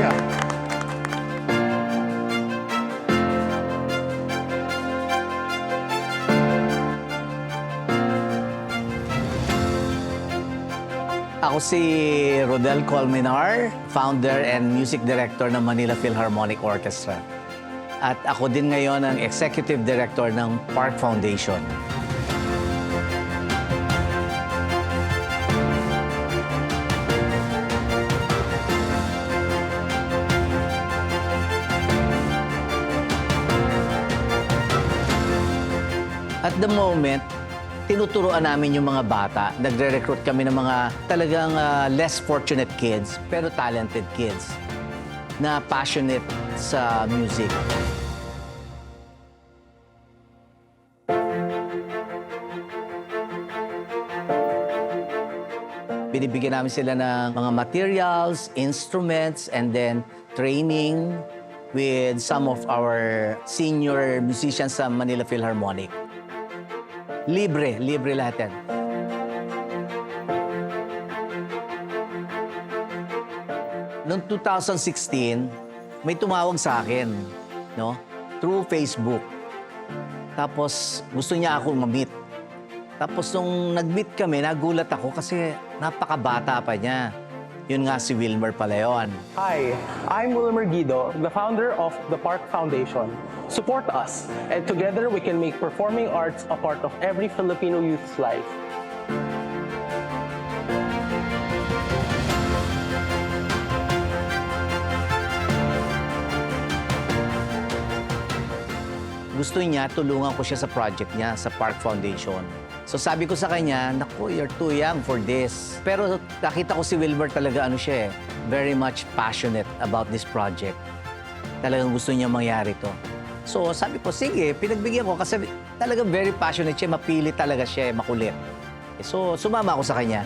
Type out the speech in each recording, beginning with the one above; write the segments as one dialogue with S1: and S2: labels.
S1: Monica.
S2: Ako si Rodel Colmenar, founder and music director ng Manila Philharmonic Orchestra. At ako din ngayon ang executive director ng Park Foundation. At the moment, tinuturuan namin yung mga bata. Nagre-recruit kami ng mga talagang less fortunate kids, pero talented kids na passionate sa music. Binibigyan namin sila ng mga materials, instruments, and then training with some of our senior musicians sa Manila Philharmonic. Libre lahat yan. Noong 2016, may tumawag sa akin, no? Through Facebook. Tapos gusto niya ako ma-meet. Tapos nung nag-meet kami, nagulat ako kasi napakabata pa niya. Yun nga si Wilmer pala yun.
S3: Hi, I'm Wilmer Guido, the founder of the Park Foundation. Support us, and together we can make performing arts a part of every Filipino youth's life.
S2: Gusto niya, tulungan ko siya sa project niya, sa Park Foundation. So sabi ko sa kanya, naku, you're too young for this. Pero nakita ko si Wilmer talaga, siya very much passionate about this project. Talagang gusto niya mangyari to. So sabi ko, sige, pinagbigyan ko kasi talagang very passionate siya, mapili talaga siya, makulit. So sumama ako sa kanya.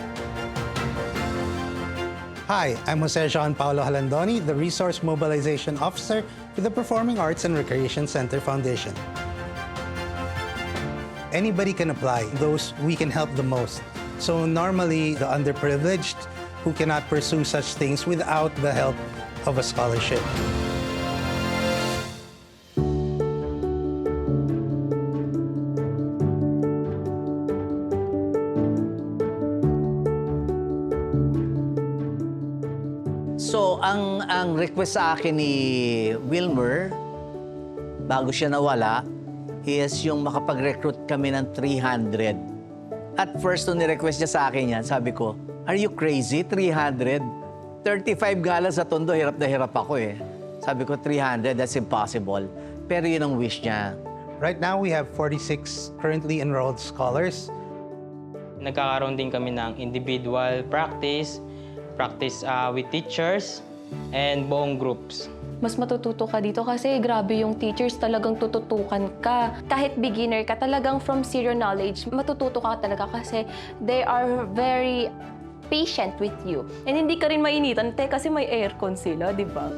S4: Hi, I'm Jose Jean Paulo Halandoni, the Resource Mobilization Officer with the Performing Arts and Recreation Center Foundation. Anybody can apply, those we can help the most. So normally, the underprivileged who cannot pursue such things without the help of a scholarship.
S2: So, ang request sa akin ni Wilmer, bago siya nawala, is yung makapag-recruit kami ng 300. At first, nung ni-request niya sa akin yan, sabi ko, are you crazy? 300? 35 gala sa Tondo, hirap na hirap ako eh. Sabi ko, 300, that's impossible. Pero yun ang wish niya.
S4: Right now, we have 46 currently enrolled scholars.
S5: Nagkakaroon din kami ng individual practice with teachers, and buong groups.
S6: Mas matututo ka dito kasi grabe yung teachers, talagang tututukan ka. Kahit beginner ka, talagang from zero knowledge, matututo ka talaga kasi they are very patient with you. And hindi ka rin mainitan, kasi may aircon sila, di ba?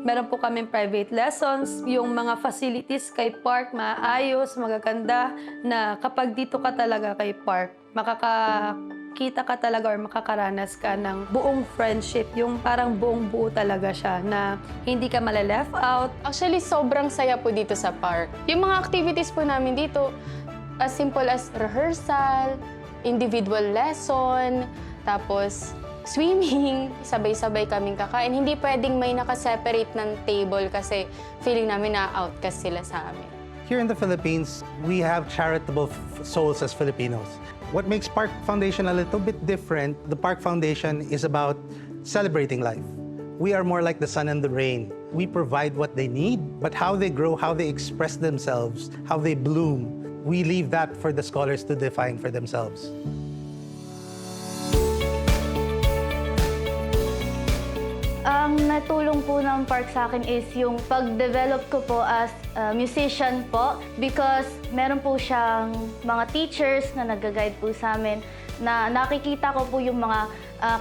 S7: Meron po kaming private lessons, yung mga facilities kay Park, maayos, magaganda, na kapag dito ka talaga kay Park, makakakita ka talaga or makakaranas ka ng buong friendship, yung parang buong buo talaga siya, na hindi ka male-left out.
S8: Actually, sobrang saya po dito sa park. Yung mga activities po namin dito, as simple as rehearsal, individual lesson, tapos swimming, sabay-sabay kaming kakain. Hindi pwedeng may nakaseparate ng table kasi feeling namin na-outcast sila sa amin.
S4: Here in the Philippines, we have charitable souls as Filipinos. What makes Park Foundation a little bit different, the Park Foundation is about celebrating life. We are more like the sun and the rain. We provide what they need, but how they grow, how they express themselves, how they bloom, we leave that for the scholars to define for themselves.
S9: Ang natulong po ng Park sa akin is yung pag-develop ko po as musician po, because meron po siyang mga teachers na nag-guide po sa amin na nakikita ko po yung mga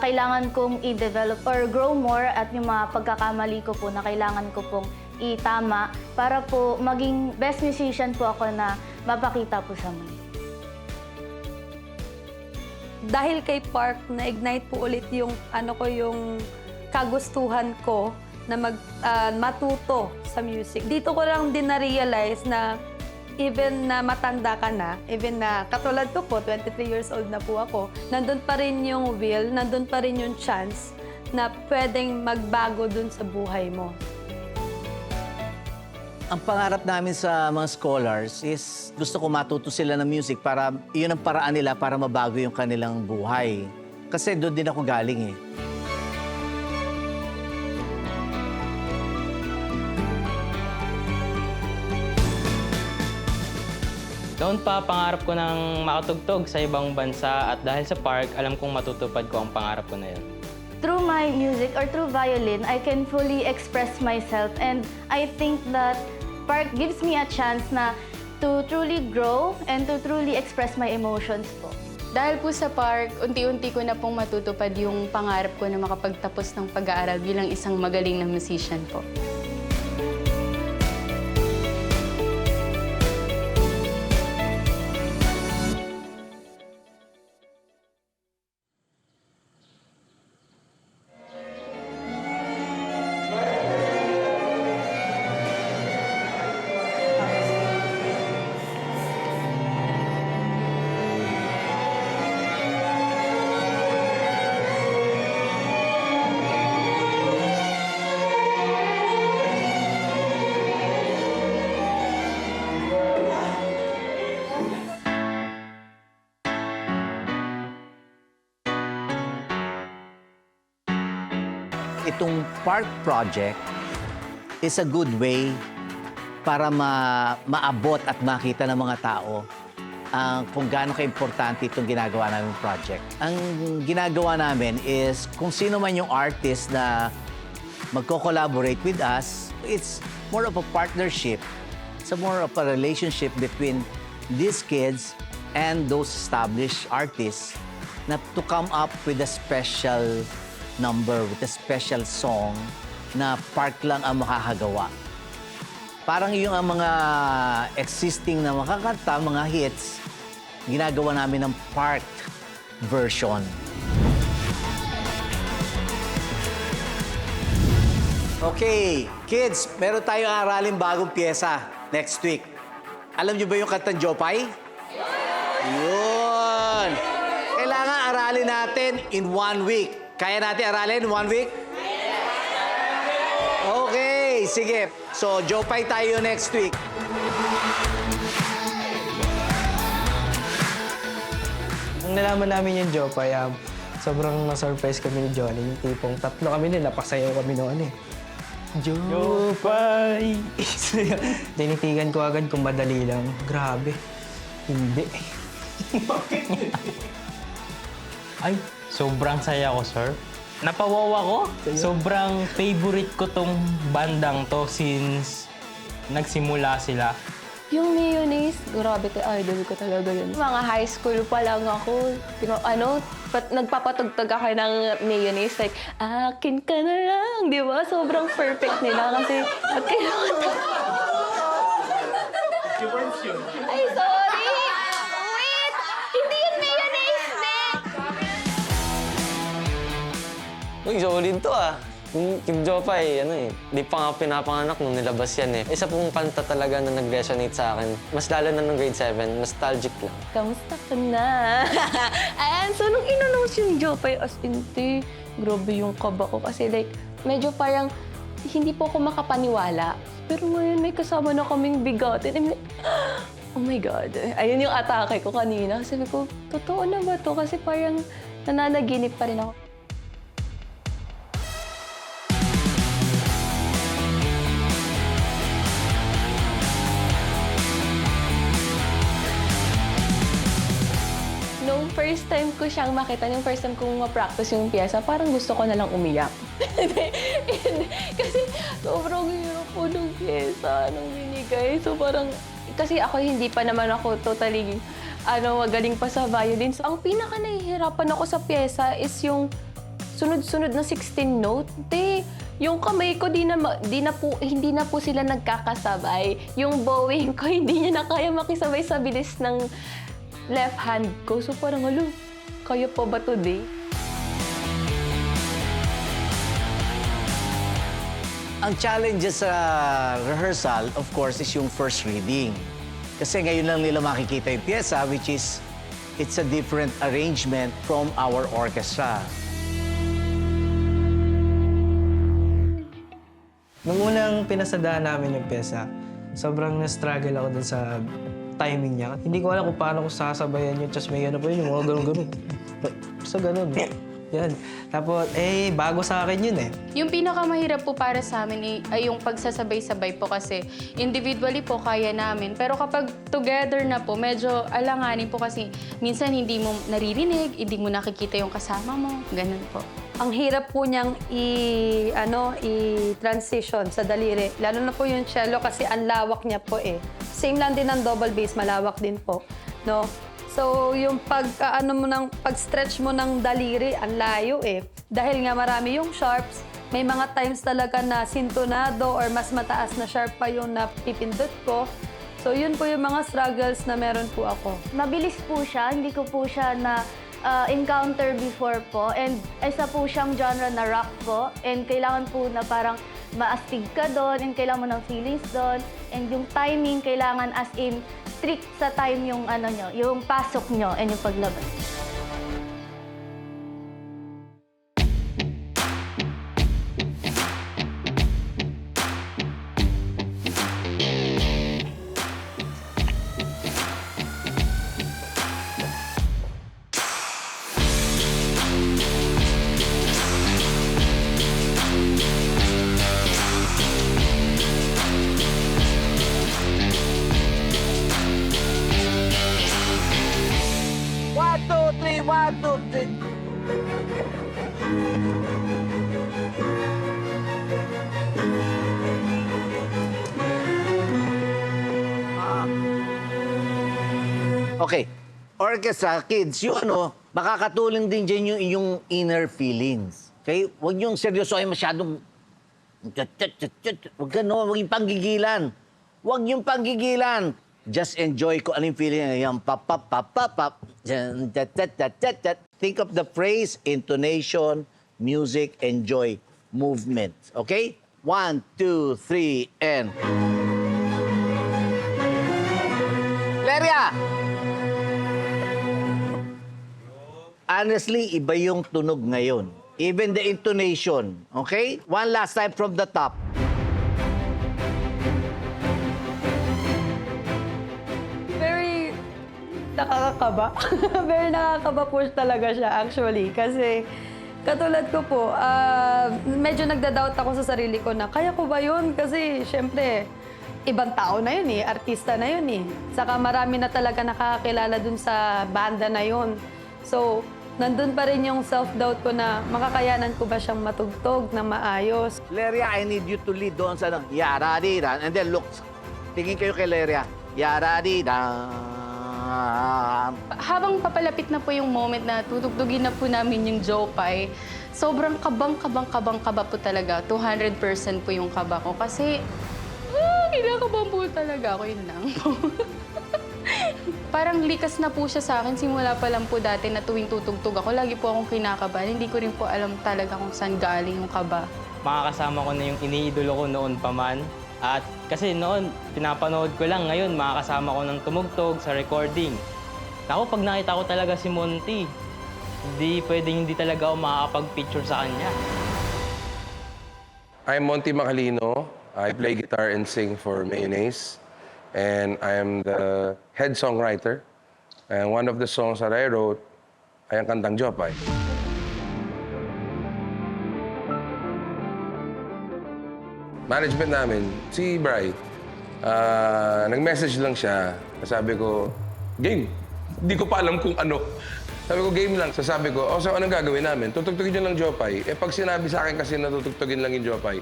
S9: kailangan kong i-develop or grow more at yung mga pagkakamali ko po na kailangan ko pong itama para po maging best musician po ako na mapakita po sa mundo.
S7: Dahil kay Park, na-ignite po ulit yung, yung kagustuhan ko na matuto sa music. Dito ko lang din na-realize na even na matanda ka na, even na katulad ko po, 23 years old na po ako, nandun pa rin yung will, nandun pa rin yung chance na pwedeng magbago dun sa buhay mo.
S2: Ang pangarap namin sa mga scholars is gusto ko matuto sila ng music para iyon ang paraan nila para mabago yung kanilang buhay. Kasi doon din ako galing eh.
S5: Noon pa, pangarap ko ng makatugtog sa ibang bansa at dahil sa park, alam kong matutupad ko ang pangarap ko na yun.
S9: Through my music or through violin, I can fully express myself, and I think that park gives me a chance na to truly grow and to truly express my emotions po.
S8: Dahil po sa park, unti-unti ko na pong matutupad yung pangarap ko na makapagtapos ng pag-aaral bilang isang magaling na musician po.
S2: Itong park project is a good way para maabot at makita ng mga tao kung gaano ka-importante itong ginagawa namin project. Ang ginagawa namin is kung sino man yung artist na magko-collaborate with us, it's more of a partnership. It's more of a relationship between these kids and those established artists na to come up with a special number, with a special song na park lang ang makakagawa. Parang yung ang mga existing na makakanta, mga hits, ginagawa namin ng park version. Okay, kids, meron tayong aralin bagong pyesa next week. Alam niyo ba yung kantang Jopay? Yun! Kailangan aralin natin in 1 week. Kaya natin aralin in 1 week? Okay, sige. So, Jopay tayo next week.
S1: Nung nalaman namin yung Jopay, sobrang na-surprise kami ni Johnny. Yung tipong tatlo kami din, napasayaw kami noon eh. Jopay! Tinitigan ko agad kung madali lang. Grabe. Hindi.
S5: Ay, sobrang saya ko, sir. Napawaw ako. Sobrang favorite ko tong bandang to since nagsimula sila.
S6: Yung mayonnaise, grabe kay idol ko talaga yun. Mga high school pa lang ako, nagpapatugtog ako ng mayonnaise, like, akin ka na lang, di ba? Sobrang perfect nila kasi, at kailangan Ay, sorry! Wait! Hindi yun mayonnaise, Nick!
S10: Uy, solid to ah. Yung Kim Jopay, di pa nga pinapanganak nung nilabas yan eh. Isa pong kanta talaga na nag-resonate sa akin. Mas lalo na nung grade 7, nostalgic lang.
S6: Kamusta ka na? Ayan, so nung in-announce yung Jopay as in, grabe yung kaba ko kasi like, medyo parang hindi po ako makapaniwala. Pero ngayon may kasama na kaming bigatin. I'm like, oh my God. Ayun yung atake ko kanina. Sabi ko, totoo na ba to? Kasi parang nananaginip pa rin ako. Nung first time ko siyang makita, yung first time kong ma-practice yung pyesa, parang gusto ko na lang umiyak. Kasi sobrang hirap po ng pyesa, nung binigay. So parang, kasi ako hindi pa naman ako totally, magaling pa sa violin. So, ang pinaka nahihirapan ako sa pyesa is yung sunod-sunod na 16 note. Yung kamay ko, hindi na po sila nagkakasabay. Yung bowing ko, hindi niya na kaya makisabay sa bilis ng left hand ko. So parang, kaya pa ba today?
S2: Ang challenges sa rehearsal, of course, is yung first reading. Kasi ngayon lang nila makikita yung pyesa, which is, it's a different arrangement from our orchestra.
S1: Nung unang pinasadahan namin yung pyesa, sobrang na-struggle ako dun sa timing niya. Hindi ko alam kung paano ko sasabayan yun. Tapos may ano pa yun, yung mga ganun-ganun. Basta ganun. Yan. Tapos, bago sa akin yun eh.
S8: Yung pinakamahirap po para sa amin ay yung pagsasabay-sabay po kasi individually po kaya namin. Pero kapag together na po, medyo alanganin po kasi minsan hindi mo naririnig, hindi mo nakikita yung kasama mo. Ganun po.
S7: Ang hirap po niyang i-transition sa daliri. Lalo na po yung cello kasi ang lawak niya po eh. Same lang din ang double bass, malawak din po. No? So, yung pag-stretch mo ng daliri, ang layo eh. Dahil nga marami yung sharps, may mga times talaga na sintonado or mas mataas na sharp pa yung napipindot ko. So, yun po yung mga struggles na meron po ako.
S9: Mabilis po siya, hindi ko po siya na encounter before po. And isa po siyang genre na rock po. And kailangan po na parang maastig ka doon and kailangan mo ng feelings doon. And yung timing, kailangan as in strict sa time yung nyo, yung pasok nyo and yung paglabas.
S2: One, two, three. Okay. Orchestra, kids, yung makakatulong din dyan yung inyong inner feelings. Okay? Huwag yung seryoso ay masyadong... Huwag gano'n, huwag yung panggigilan. Huwag yung panggigilan. Just enjoy ko anong feeling yung pap. Think of the phrase, intonation, music, enjoy, movement. Okay? 1, 2, 3, and... Leria! Honestly, iba yung tunog ngayon. Even the intonation. Okay? One last time from the top.
S7: Very nakakakaba. Very nakakaba po talaga siya actually. Kasi katulad ko po, medyo nagda-doubt ako sa sarili ko na kaya ko ba yun? Kasi syempre, ibang tao na yun eh, artista na yun eh. Saka marami na talaga nakakakilala dun sa banda na yun. So, nandun pa rin yung self-doubt ko na makakayanan ko ba siyang matugtog na maayos.
S2: Leria, I need you to lead doon sa yara-di-dan. And then look, tingin kayo kay Leria. Yara-di-dan.
S8: Habang papalapit na po yung moment na tutugtugin na po namin yung Jopay, sobrang kaba po talaga. 200% po yung kaba ko. Kasi, kinakabahan po talaga ako. Yun lang po. Parang likas na po siya sa akin. Simula pa lang po dati na tuwing tutugtog ako, lagi po akong kinakabahan. Hindi ko rin po alam talaga kung saan galing yung kaba.
S5: Makakasama ko na yung iniidolo ko noon pa man. At kasi noon, pinapanood ko lang. Ngayon, makakasama ko ng tumugtog sa recording. Ako, pag nakita ko talaga si Monty, hindi talaga ako makakapag-picture sa kanya.
S11: I'm Monty Macalino. I play guitar and sing for Mayonnaise. And I am the head songwriter. And one of the songs that I wrote ay ang kantang Jopay. Management namin, si Bri, nag-message lang siya. Sabi ko, game. Hindi ko pa alam kung ano. Sabi ko, game lang. Sabi ko, so anong gagawin namin? Tutugtugin nyo lang Jopay. Pag sinabi sa akin kasi na tutugtugin lang yung Jopay,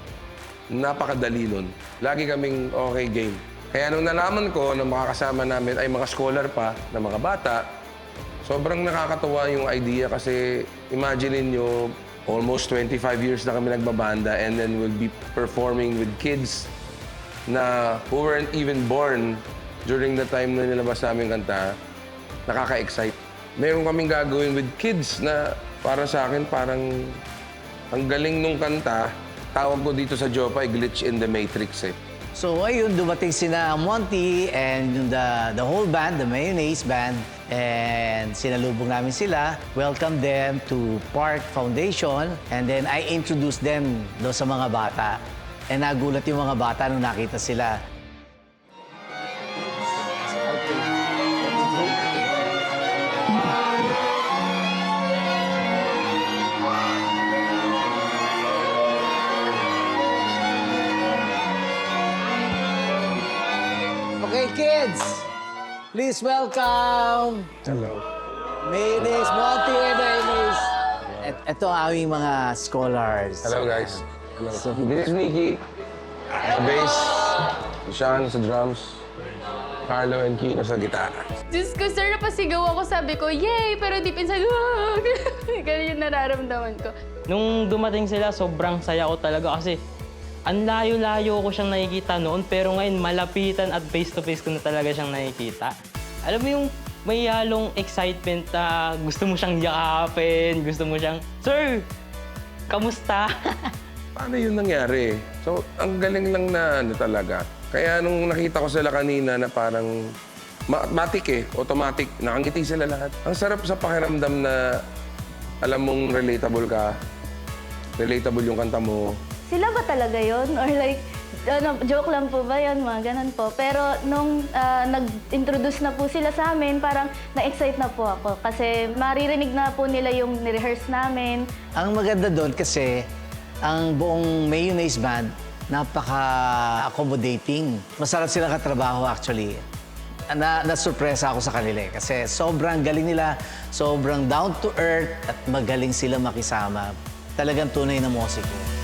S11: napakadali nun. Lagi kaming okay, game. Kaya nung nalaman ko na makakasama namin ay mga scholar pa na mga bata, sobrang nakakatuwa yung idea kasi imagine nyo, almost 25 years na kami nagbabanda and then we'll be performing with kids na who weren't even born during the time na nilabas namin kanta. Nakaka-excite. Meron kaming gagawin with kids na para sa akin parang ang galing nung kanta tawag ko dito sa Jopay, glitch in the matrix eh.
S2: So ayun, dumating sina Monty and yung the whole band, the Mayonnaise Band, and sinalubong namin sila, welcome them to Park Foundation, and then I introduced them doon sa mga bata. And nagulat yung mga bata nung nakita sila. Okay, kids, please welcome.
S11: Hello.
S2: Mayonnaise, Monty, and Mayonnaise. Ito ang aming mga scholars.
S11: Hello guys. Hello. This is Nikki. Sa bass, si Sean sa drums, Carlo and Kino sa gitara.
S8: Diyos ko, sir, napasigaw ako. Sabi ko, yay! Pero deep inside, ganun yung nararamdaman ko.
S5: Nung dumating sila, sobrang saya ko talaga kasi ang layo-layo ko siyang nakikita noon, pero ngayon malapitan at face-to-face ko na talaga siyang nakikita. Alam mo yung may halong excitement na gusto mo siyang yakapin, gusto mo siyang, Sir, kamusta?
S11: Paano yun nangyari? So, ang galing lang na ano talaga. Kaya nung nakita ko sila kanina na parang automatic, nakangiti sila lahat. Ang sarap sa pakiramdam na alam mong relatable ka, relatable yung kanta mo.
S9: Sila ba talaga yon? Or like, joke lang po ba yun? Mga ganun po. Pero nung nag-introduce na po sila sa amin, parang na-excite na po ako. Kasi maririnig na po nila yung nirehearse namin.
S2: Ang maganda doon kasi, ang buong Mayonnaise Band, napaka-accommodating. Masarap sila katrabaho actually. Na-surpresa ako sa kanila kasi sobrang galing nila, sobrang down to earth at magaling sila makisama. Talagang tunay na musiko.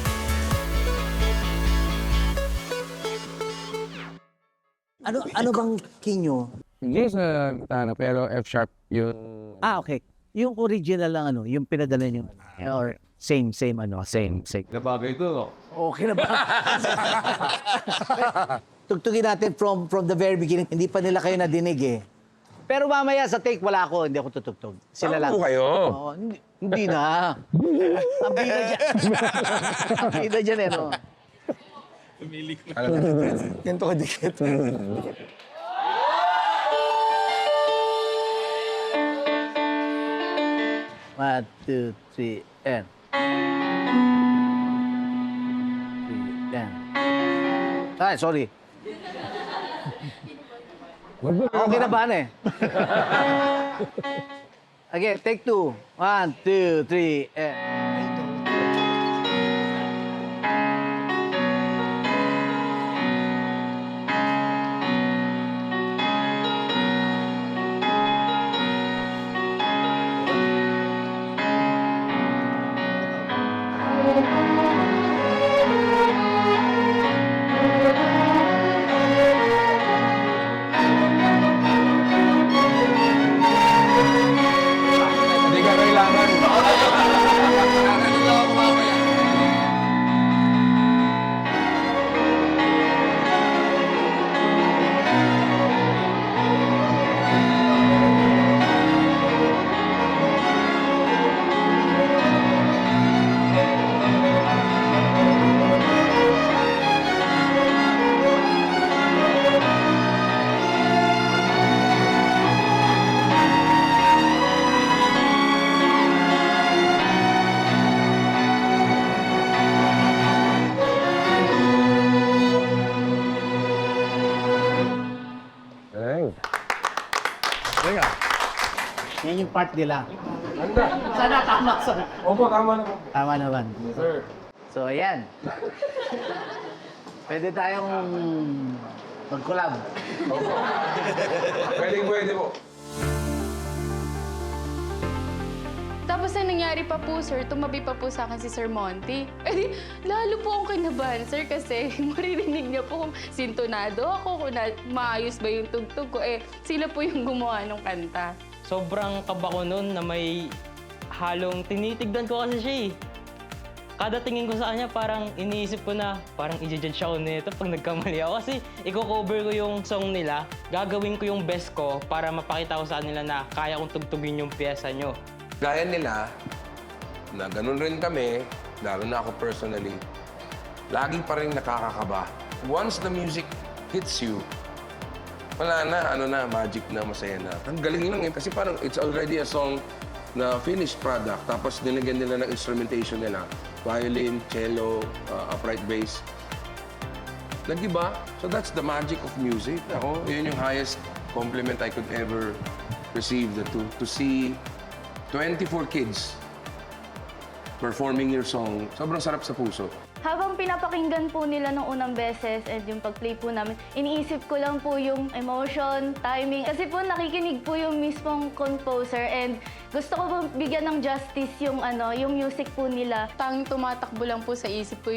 S2: Ano bang king nyo?
S12: Hindi sa gitara, pero F sharp yun.
S2: Okay. Yung original lang yung pinadala nyo. Or same.
S12: Nabagay ito.
S2: Okay na ba? Tugtugin natin from the very beginning. Hindi pa nila kayo nadinig eh. Pero mamaya sa take, wala ako. Hindi ako tutugtog. Sila lang.
S11: Ako kayo.
S2: Oo, hindi na. Ang bida dyan. Ang bida dyan eh, no?
S11: Ganito ka dikit.
S2: One, two, three, and. 3, and. Ay, sorry. Okay na ba, eh? Again, take 2. 1, 2, 3, and.
S11: Hindi ka kailangan.
S2: Yan yung part nila. Sana tama.
S11: Opo, tama naman.
S2: Tama naman. Yes, sir. So, ayan. Pwede tayong mag-collab.
S11: Pwede po.
S8: Tapos ang nangyari pa po, sir, tumabi pa po sa akin si Sir Monty. Eh di, lalo po akong kinabahan, sir, kasi maririnig niya po kung sintonado ako, kung maayos ba yung tugtog ko. Eh, sila po yung gumawa ng kanta.
S5: Sobrang kaba ko noon na may halong tinitignan ko kasi siya eh. Kada tingin ko sa kanya, parang iniisip ko na parang i-judge ako nito pag nagkamali ako. Kasi i-cover ko yung song nila, gagawin ko yung best ko para mapakita ko sa kanila na kaya kong tugtugin yung pyesa nyo.
S11: Gaya nila, na ganun rin kami, lalo na ako personally, lagi pa rin nakakakaba. Once the music hits you, wala na, magic na, masaya na. Ang galing lang kasi parang it's already a song na finished product. Tapos nilagyan nila ng instrumentation nila. Violin, cello, upright bass. Nag-iba. So that's the magic of music. Ako, yun yung highest compliment I could ever receive. To see 24 kids performing your song, sobrang sarap sa puso.
S9: Habang pinapakinggan po nila nung unang beses and yung pag-play po namin, iniisip ko lang po yung emotion, timing. Kasi po nakikinig po yung mismong composer and gusto ko po bigyan ng justice yung music po nila.
S8: Tanging tumatakbo lang po sa isip ko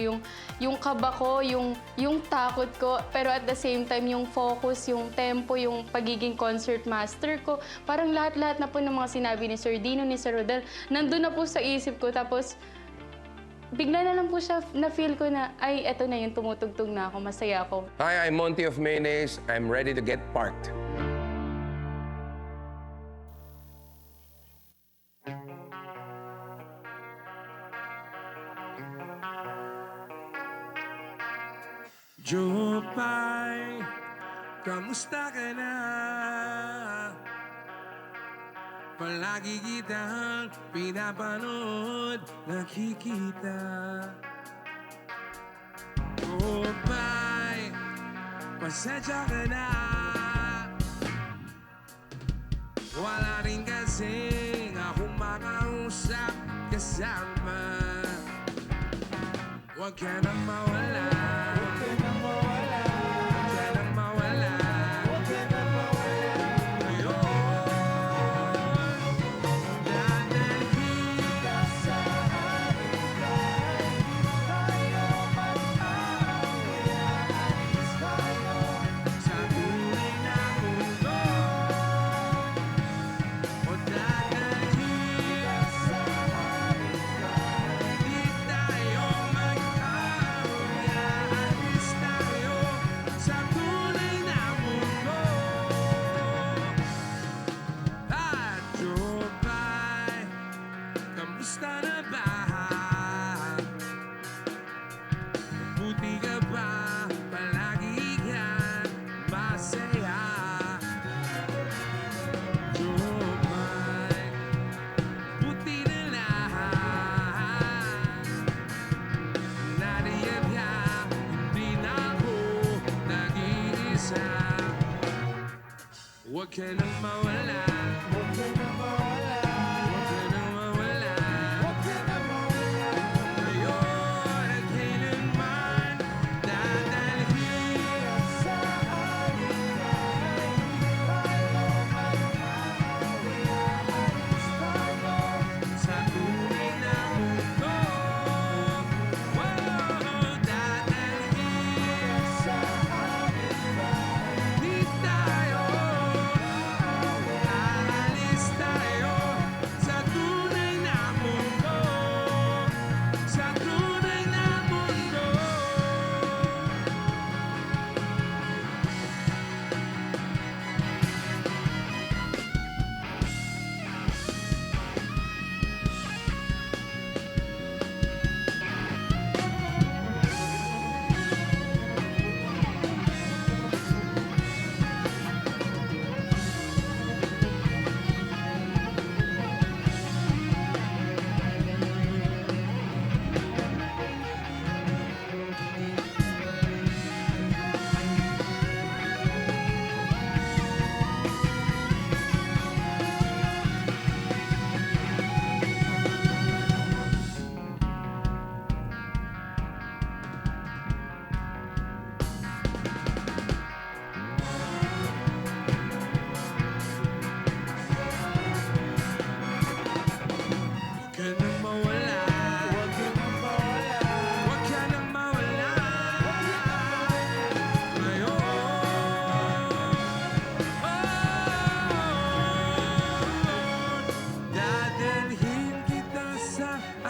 S8: yung kaba ko, yung takot ko, pero at the same time yung focus, yung tempo, yung pagiging concert master ko. Parang lahat-lahat na po ng mga sinabi ni Sir Dino, ni Sir Rodel, nandun na po sa isip ko. Tapos bigla na lang po siya na-feel ko na, ay, eto na yung tumutugtog na ako, masaya ako.
S11: Hi, I'm Monty of Mayonnaise. I'm ready to get parked.
S13: Jopay, kamusta ka na? Palagi kitang pinapanood, nakikita. Jopay, pasensya ka na. Wala rin kasing akong makausap kasama. Huwag ka nang mawala. Huwag ka nang mawala. Huwag ka nang mawala. Huwag ka nang mawala. Huwag ka nang mawala. Ngayon at kailanman dadalhin sa amin ay tayo mag-aalis tayo sa tunay na mundo. Dadalhin sa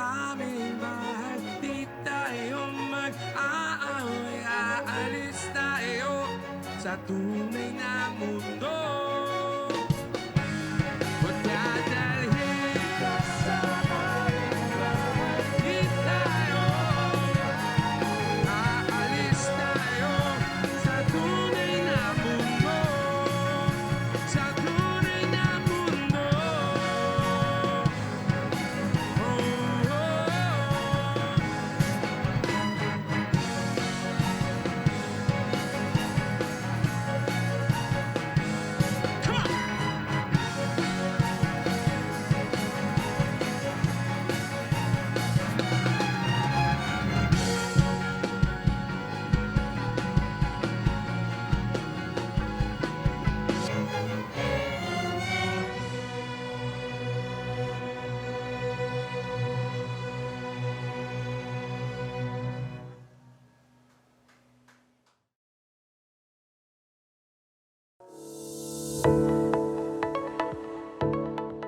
S13: amin di tayo sa tunay na mundo. Dadalhin sa amin di tayo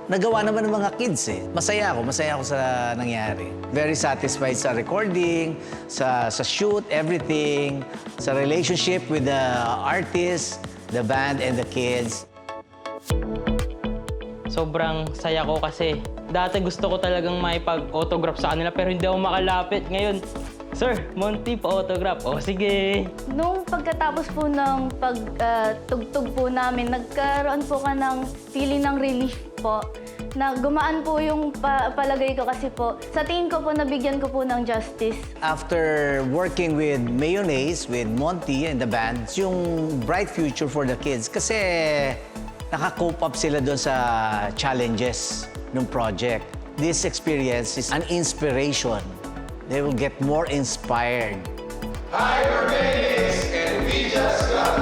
S2: nagawa naman ng mga kids eh. Masaya ako sa nangyari. Very satisfied sa recording, sa shoot, everything, sa relationship with the artist, the band, and the kids.
S5: Sobrang saya ko kasi dati gusto ko talagang maipag-autograph sa kanila pero hindi ako makalapit. Ngayon, Sir, Monty, pa-autograph. O, sige.
S9: Nung pagkatapos po ng pagtugtog po namin, nagkaroon po ka ng feeling ng relief po. Na gumaan po yung palagay ko kasi po, sa tingin ko po, nabigyan ko po ng justice.
S2: After working with Mayonnaise, with Monty and the band, yung bright future for the kids. Kasi naka-cope up sila doon sa challenges ng project. This experience is an inspiration. They will get more inspired.
S11: Hi, we're Mayonnaise, and we just got